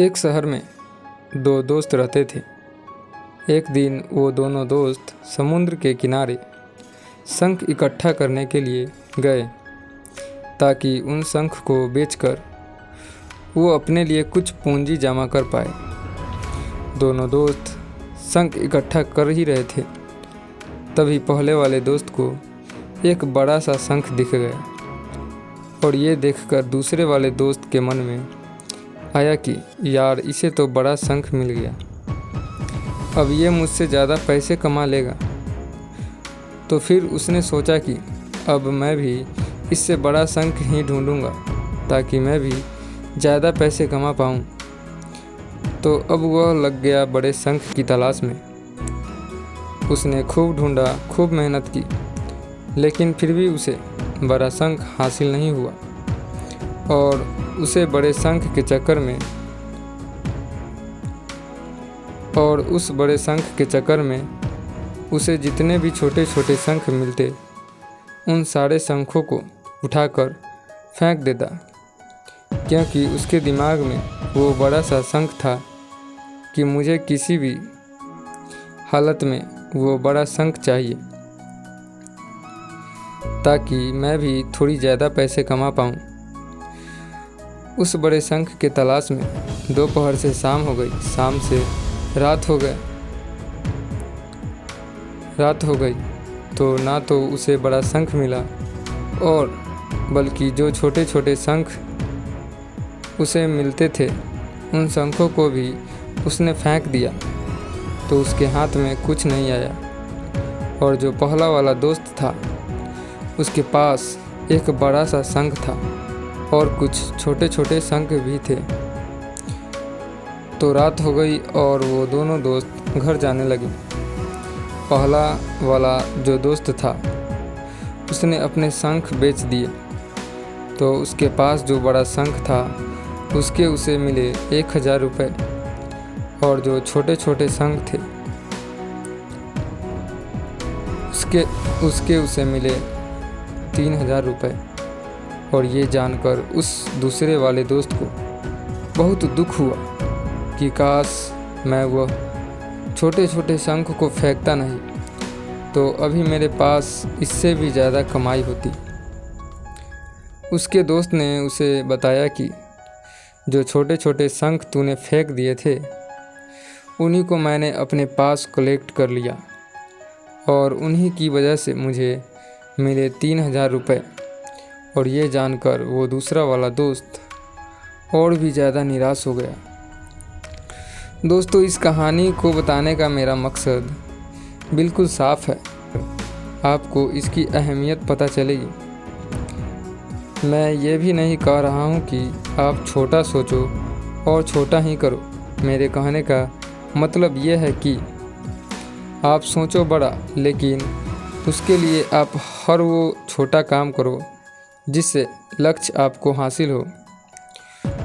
एक शहर में दो दोस्त रहते थे। एक दिन वो दोनों दोस्त समुद्र के किनारे शंख इकट्ठा करने के लिए गए ताकि उन शंख को बेचकर वो अपने लिए कुछ पूंजी जमा कर पाए। दोनों दोस्त शंख इकट्ठा कर ही रहे थे, तभी पहले वाले दोस्त को एक बड़ा सा शंख दिख गया और ये देखकर दूसरे वाले दोस्त के मन में आया कि यार, इसे तो बड़ा शंख मिल गया, अब ये मुझसे ज़्यादा पैसे कमा लेगा। तो फिर उसने सोचा कि अब मैं भी इससे बड़ा शंख ही ढूंढूंगा ताकि मैं भी ज़्यादा पैसे कमा पाऊँ। तो अब वह लग गया बड़े शंख की तलाश में। उसने खूब ढूंढा, खूब मेहनत की, लेकिन फिर भी उसे बड़ा शंख हासिल नहीं हुआ और उसे बड़े शंख के चक्कर में उस बड़े शंख के चक्कर में उसे जितने भी छोटे छोटे शंख मिलते उन सारे शंखों को उठाकर फेंक देता, क्योंकि उसके दिमाग में वो बड़ा सा शंख था कि मुझे किसी भी हालत में वो बड़ा शंख चाहिए ताकि मैं भी थोड़ी ज़्यादा पैसे कमा पाऊँ। उस बड़े शंख के तलाश में दोपहर से शाम हो गई, शाम से रात हो गई तो ना तो उसे बड़ा शंख मिला और बल्कि जो छोटे छोटे शंख उसे मिलते थे उन शंखों को भी उसने फेंक दिया, तो उसके हाथ में कुछ नहीं आया। और जो पहला वाला दोस्त था उसके पास एक बड़ा सा शंख था और कुछ छोटे छोटे शंख भी थे। तो रात हो गई और वो दोनों दोस्त घर जाने लगे। पहला वाला जो दोस्त था उसने अपने शंख बेच दिए, तो उसके पास जो बड़ा शंख था उसके उसे मिले 1000 रुपये और जो छोटे छोटे शंख थे उसके उसे मिले 3000 रुपये। और ये जानकर उस दूसरे वाले दोस्त को बहुत दुख हुआ कि काश मैं वह छोटे छोटे शंख को फेंकता नहीं, तो अभी मेरे पास इससे भी ज़्यादा कमाई होती। उसके दोस्त ने उसे बताया कि जो छोटे छोटे शंख तूने फेंक दिए थे उन्हीं को मैंने अपने पास कलेक्ट कर लिया और उन्हीं की वजह से मुझे मिले 3000 रुपये। और ये जानकर वो दूसरा वाला दोस्त और भी ज़्यादा निराश हो गया। दोस्तों, इस कहानी को बताने का मेरा मकसद बिल्कुल साफ है, आपको इसकी अहमियत पता चलेगी। मैं ये भी नहीं कह रहा हूँ कि आप छोटा सोचो और छोटा ही करो। मेरे कहने का मतलब ये है कि आप सोचो बड़ा, लेकिन उसके लिए आप हर वो छोटा काम करो जिससे लक्ष्य आपको हासिल हो।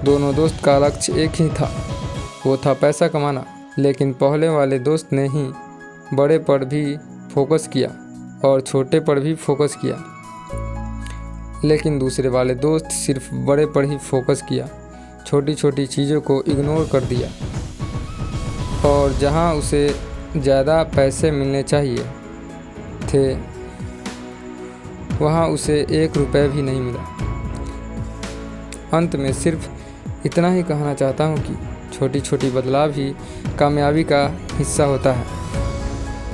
दोनों दोस्त का लक्ष्य एक ही था, वो था पैसा कमाना। लेकिन पहले वाले दोस्त ने ही बड़े पर भी फोकस किया और छोटे पर भी फोकस किया, लेकिन दूसरे वाले दोस्त सिर्फ बड़े पर ही फोकस किया, छोटी छोटी चीज़ों को इग्नोर कर दिया। और जहां उसे ज़्यादा पैसे मिलने चाहिए थे वहाँ उसे 1 रुपये भी नहीं मिला। अंत में सिर्फ इतना ही कहना चाहता हूँ कि छोटी छोटी बदलाव ही कामयाबी का हिस्सा होता है।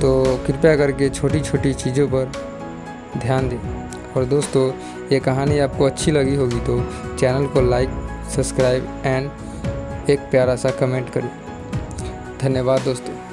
तो कृपया करके छोटी छोटी चीज़ों पर ध्यान दें। और दोस्तों, ये कहानी आपको अच्छी लगी होगी तो चैनल को लाइक, सब्सक्राइब एंड एक प्यारा सा कमेंट करें। धन्यवाद दोस्तों।